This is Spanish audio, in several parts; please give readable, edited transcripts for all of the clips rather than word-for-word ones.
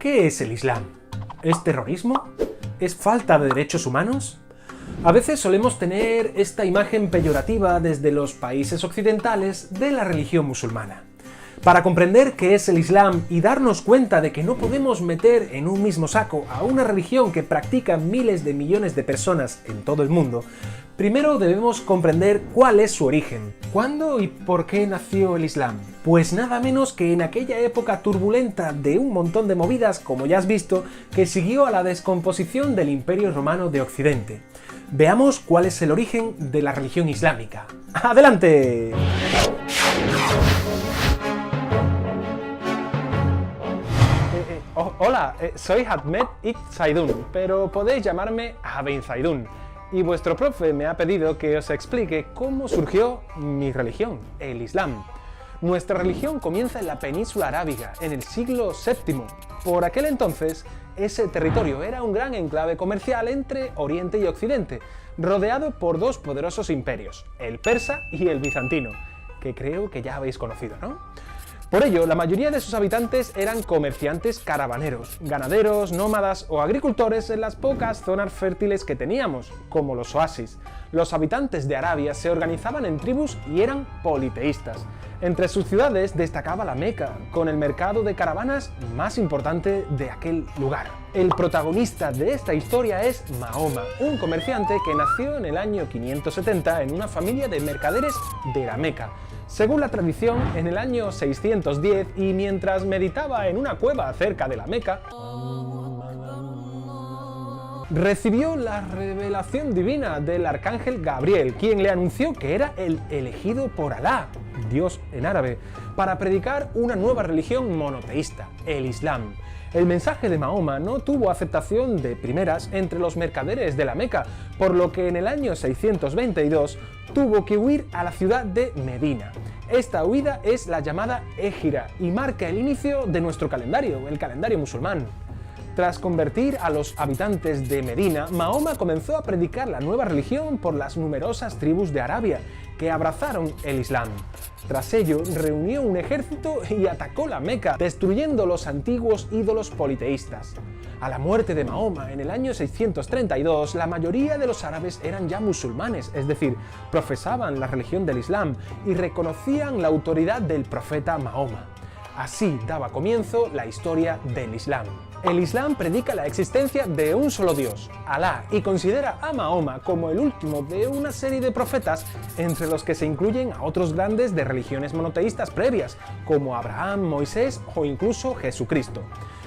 ¿Qué es el Islam? ¿Es terrorismo? ¿Es falta de derechos humanos? A veces solemos tener esta imagen peyorativa desde los países occidentales de la religión musulmana. Para comprender qué es el Islam y darnos cuenta de que no podemos meter en un mismo saco a una religión que practican miles de millones de personas en todo el mundo, primero debemos comprender cuál es su origen. ¿Cuándo y por qué nació el Islam? Pues nada menos que en aquella época turbulenta de un montón de movidas, como ya has visto, que siguió a la descomposición del Imperio Romano de Occidente. Veamos cuál es el origen de la religión islámica. ¡Adelante! Hola, soy Ahmed Ibn Saidun, pero podéis llamarme Ibn Saidun. Y vuestro profe me ha pedido que os explique cómo surgió mi religión, el Islam. Nuestra religión comienza en la península arábiga, en el siglo VII. Por aquel entonces, ese territorio era un gran enclave comercial entre Oriente y Occidente, rodeado por dos poderosos imperios, el persa y el bizantino, que creo que ya habéis conocido, ¿no? Por ello, la mayoría de sus habitantes eran comerciantes caravaneros, ganaderos, nómadas o agricultores en las pocas zonas fértiles que teníamos, como los oasis. Los habitantes de Arabia se organizaban en tribus y eran politeístas. Entre sus ciudades destacaba la Meca, con el mercado de caravanas más importante de aquel lugar. El protagonista de esta historia es Mahoma, un comerciante que nació en el año 570 en una familia de mercaderes de la Meca. Según la tradición, en el año 610, y mientras meditaba en una cueva cerca de la Meca, recibió la revelación divina del arcángel Gabriel, quien le anunció que era el elegido por Alá, Dios en árabe, para predicar una nueva religión monoteísta, el Islam. El mensaje de Mahoma no tuvo aceptación de primeras entre los mercaderes de la Meca, por lo que en el año 622 tuvo que huir a la ciudad de Medina. Esta huida es la llamada Égira y marca el inicio de nuestro calendario, el calendario musulmán. Tras convertir a los habitantes de Medina, Mahoma comenzó a predicar la nueva religión por las numerosas tribus de Arabia que abrazaron el Islam. Tras ello, reunió un ejército y atacó la Meca, destruyendo los antiguos ídolos politeístas. A la muerte de Mahoma, en el año 632, la mayoría de los árabes eran ya musulmanes, es decir, profesaban la religión del Islam y reconocían la autoridad del profeta Mahoma. Así daba comienzo la historia del Islam. El Islam predica la existencia de un solo Dios, Alá, y considera a Mahoma como el último de una serie de profetas entre los que se incluyen a otros grandes de religiones monoteístas previas, como Abraham, Moisés o incluso Jesucristo.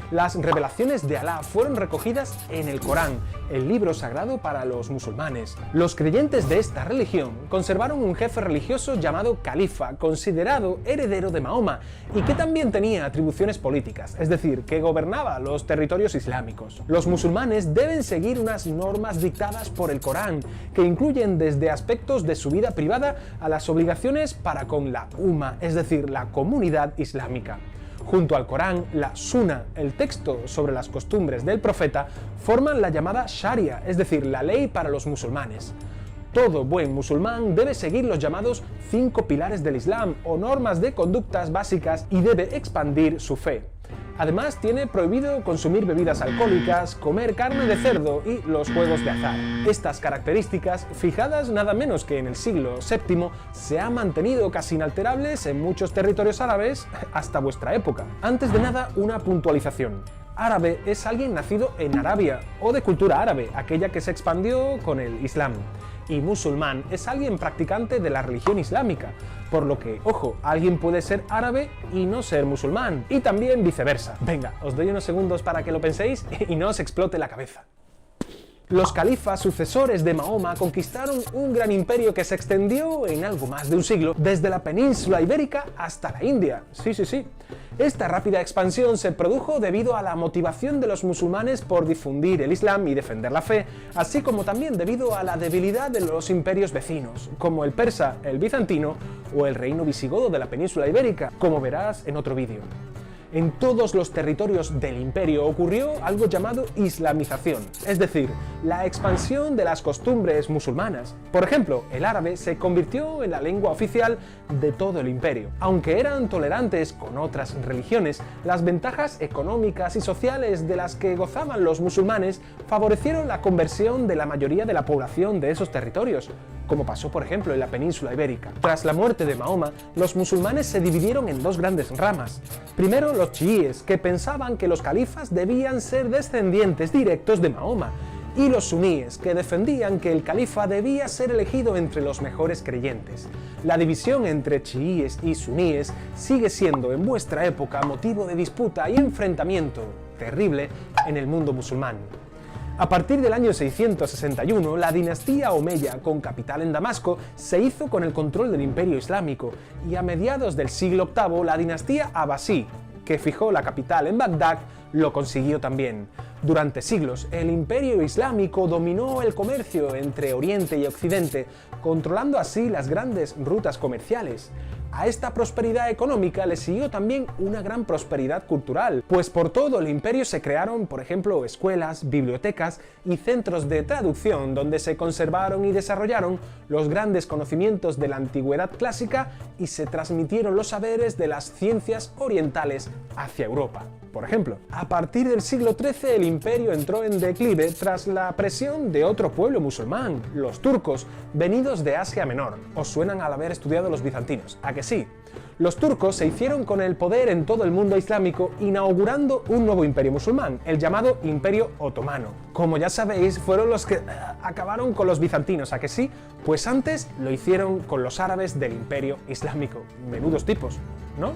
Las revelaciones de Alá fueron recogidas en el Corán, el libro sagrado para los musulmanes. Los creyentes de esta religión conservaron un jefe religioso llamado califa, considerado heredero de Mahoma, y que también tenía atribuciones políticas, es decir, que gobernaba los territorios islámicos. Los musulmanes deben seguir unas normas dictadas por el Corán, que incluyen desde aspectos de su vida privada a las obligaciones para con la Umma, es decir, la comunidad islámica. Junto al Corán, la Sunna, el texto sobre las costumbres del profeta, forman la llamada Sharia, es decir, la ley para los musulmanes. Todo buen musulmán debe seguir los llamados 5 pilares del Islam o normas de conductas básicas y debe expandir su fe. Además, tiene prohibido consumir bebidas alcohólicas, comer carne de cerdo y los juegos de azar. Estas características, fijadas nada menos que en el siglo VII, se han mantenido casi inalterables en muchos territorios árabes hasta vuestra época. Antes de nada, una puntualización. Árabe es alguien nacido en Arabia o de cultura árabe, aquella que se expandió con el Islam. Y musulmán es alguien practicante de la religión islámica, por lo que, ojo, alguien puede ser árabe y no ser musulmán, y también viceversa. Venga, os doy unos segundos para que lo penséis y no os explote la cabeza. Los califas sucesores de Mahoma conquistaron un gran imperio que se extendió en algo más de un siglo, desde la península ibérica hasta la India. Sí. Esta rápida expansión se produjo debido a la motivación de los musulmanes por difundir el Islam y defender la fe, así como también debido a la debilidad de los imperios vecinos, como el persa, el bizantino o el reino visigodo de la península ibérica, como verás en otro vídeo. En todos los territorios del imperio ocurrió algo llamado islamización, es decir, la expansión de las costumbres musulmanas. Por ejemplo, el árabe se convirtió en la lengua oficial de todo el imperio. Aunque eran tolerantes con otras religiones, las ventajas económicas y sociales de las que gozaban los musulmanes favorecieron la conversión de la mayoría de la población de esos territorios, como pasó por ejemplo en la península ibérica. Tras la muerte de Mahoma, los musulmanes se dividieron en dos grandes ramas. Primero, los chiíes, que pensaban que los califas debían ser descendientes directos de Mahoma, y los suníes, que defendían que el califa debía ser elegido entre los mejores creyentes. La división entre chiíes y suníes sigue siendo en vuestra época motivo de disputa y enfrentamiento terrible en el mundo musulmán. A partir del año 661, la dinastía Omeya, con capital en Damasco, se hizo con el control del Imperio Islámico, y a mediados del siglo VIII, la dinastía Abasí, que fijó la capital en Bagdad, lo consiguió también. Durante siglos, el Imperio Islámico dominó el comercio entre Oriente y Occidente, controlando así las grandes rutas comerciales. A esta prosperidad económica le siguió también una gran prosperidad cultural, pues por todo el imperio se crearon, por ejemplo, escuelas, bibliotecas y centros de traducción donde se conservaron y desarrollaron los grandes conocimientos de la antigüedad clásica y se transmitieron los saberes de las ciencias orientales hacia Europa. Por ejemplo, a partir del siglo XIII el imperio entró en declive tras la presión de otro pueblo musulmán, los turcos, venidos de Asia Menor. ¿Os suenan al haber estudiado los bizantinos? ¿A que sí? Los turcos se hicieron con el poder en todo el mundo islámico, inaugurando un nuevo imperio musulmán, el llamado Imperio Otomano. Como ya sabéis, fueron los que acabaron con los bizantinos, ¿a que sí? Pues antes lo hicieron con los árabes del Imperio Islámico. Menudos tipos, ¿no?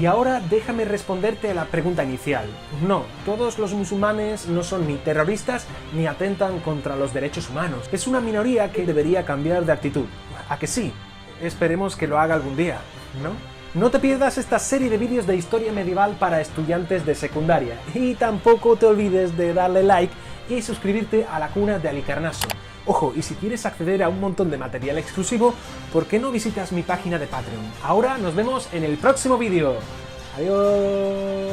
Y ahora déjame responderte a la pregunta inicial. No, todos los musulmanes no son ni terroristas ni atentan contra los derechos humanos. Es una minoría que debería cambiar de actitud. ¿A que sí? Esperemos que lo haga algún día, ¿no? No te pierdas esta serie de vídeos de historia medieval para estudiantes de secundaria. Y tampoco te olvides de darle like y suscribirte a la Cuna de Halicarnaso. Ojo, y si quieres acceder a un montón de material exclusivo, ¿por qué no visitas mi página de Patreon? Ahora nos vemos en el próximo vídeo. ¡Adiós!